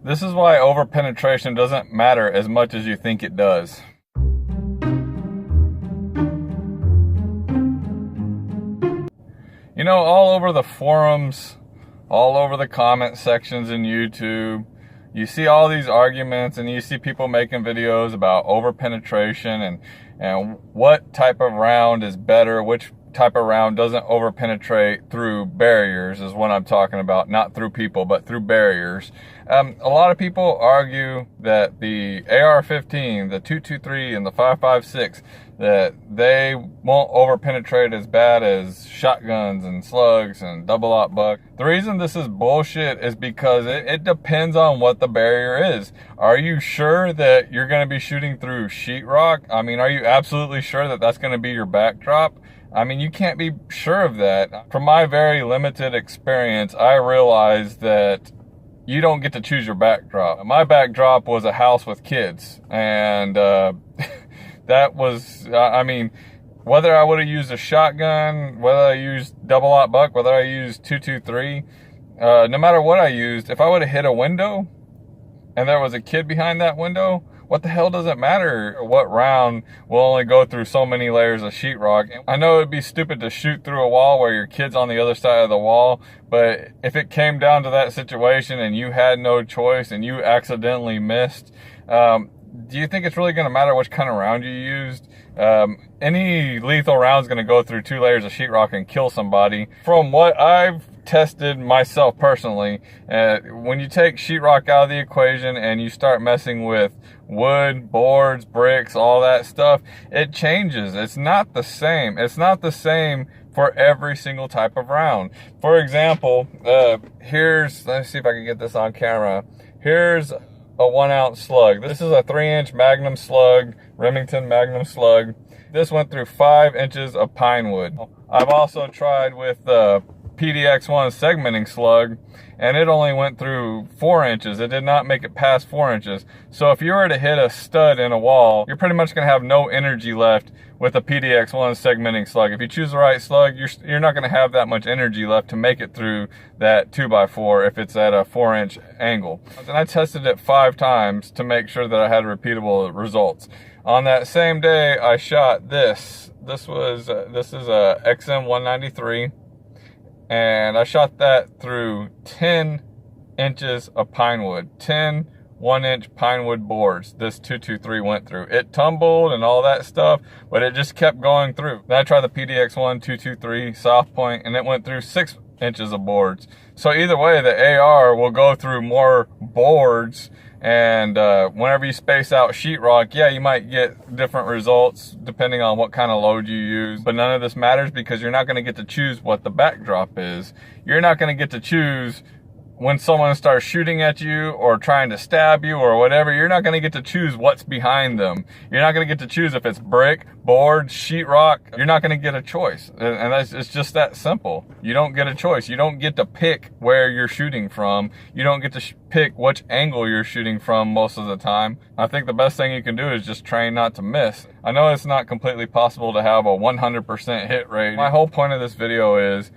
This is why overpenetration doesn't matter as much as you think it does. You know, all over the forums, all over the comment sections in YouTube, you see all these arguments and you see people making videos about overpenetration and what type of round is better, which type of round doesn't overpenetrate through barriers is what I'm talking about, not through people, but through barriers. A lot of people argue that the AR-15, the 223, and the 5.56, that they won't overpenetrate as bad as shotguns and slugs and double-aught buck. The reason this is bullshit is because it depends on what the barrier is. Are you sure that you're going to be shooting through sheetrock? I mean, are you absolutely sure that that's going to be your backdrop? I mean, you can't be sure of that. From my very limited experience, I realized that you don't get to choose your backdrop. My backdrop was a house with kids, and that was, I mean, whether I would have used a shotgun, whether I used double-aught buck, whether I used 223, no matter what I used, if I would have hit a window and there was a kid behind that window, what the hell does it matter what round will only go through so many layers of sheetrock? I know it'd be stupid to shoot through a wall where your kid's on the other side of the wall, but if it came down to that situation and you had no choice and you accidentally missed, do you think it's really going to matter which kind of round you used? Any lethal round is going to go through 2 layers of sheetrock and kill somebody. From what I've tested myself personally, when you take sheetrock out of the equation and you start messing with wood, boards, bricks, all that stuff, it changes. It's not the same. It's not the same for every single type of round. For example, here's, let me see if I can get this on camera. Here's a 1-ounce slug. This is a 3-inch Magnum slug, Remington Magnum slug. This went through 5 inches of pine wood. I've also tried with the PDX-1 segmenting slug, and it only went through 4 inches. It did not make it past 4 inches. So if you were to hit a stud in a wall, you're pretty much going to have no energy left with a PDX-1 segmenting slug. If you choose the right slug, you're not going to have that much energy left to make it through that 2x4 if it's at a 4-inch angle. And I tested it 5 times to make sure that I had repeatable results. On that same day, I shot this. This is a XM193. And I shot that through 10 inches of pine wood, 10 1-inch pine wood boards this 223 went through. It tumbled and all that stuff, but it just kept going through. Then I tried the PDX-1 223 South Point, and it went through 6 inches of boards. So either way, the AR will go through more boards, and whenever you space out sheetrock, yeah, you might get different results depending on what kind of load you use, but none of this matters because you're not going to get to choose what the backdrop is. You're not going to get to choose when someone starts shooting at you or trying to stab you or whatever. You're not going to get to choose what's behind them. You're not going to get to choose if it's brick, board, sheetrock. You're not going to get a choice. And it's just that simple. You don't get a choice. You don't get to pick where you're shooting from. You don't get to pick which angle you're shooting from most of the time. I think the best thing you can do is just train not to miss. I know it's not completely possible to have a 100% hit rate. My whole point of this video is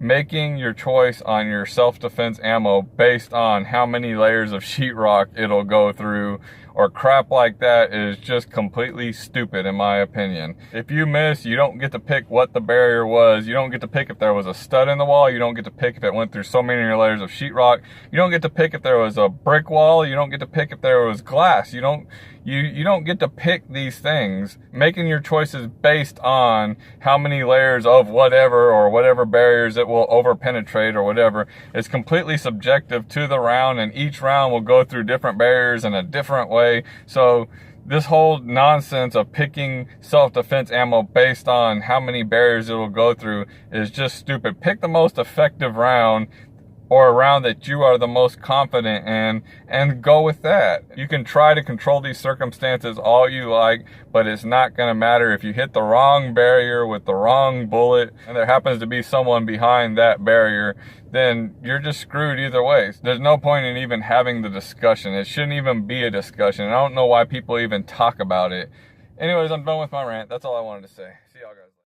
making your choice on your self-defense ammo based on how many layers of sheetrock it'll go through or crap like that is just completely stupid in my opinion. If you miss, you don't get to pick what the barrier was. You don't get to pick if there was a stud in the wall. You don't get to pick if it went through so many layers of sheetrock. You don't get to pick if there was a brick wall. You don't get to pick if there was glass. You don't get to pick these things. Making your choices based on how many layers of whatever or whatever barriers it will overpenetrate or whatever is completely subjective to the round, and each round will go through different barriers in a different way. So this whole nonsense of picking self-defense ammo based on how many barriers it will go through is just stupid. Pick the most effective round or a round that you are the most confident in and go with that. You can try to control these circumstances all you like, but it's not going to matter if you hit the wrong barrier with the wrong bullet and there happens to be someone behind that barrier, then you're just screwed either way. There's no point in even having the discussion. It shouldn't even be a discussion. I don't know why people even talk about it. Anyways, I'm done with my rant. That's all I wanted to say. See y'all guys.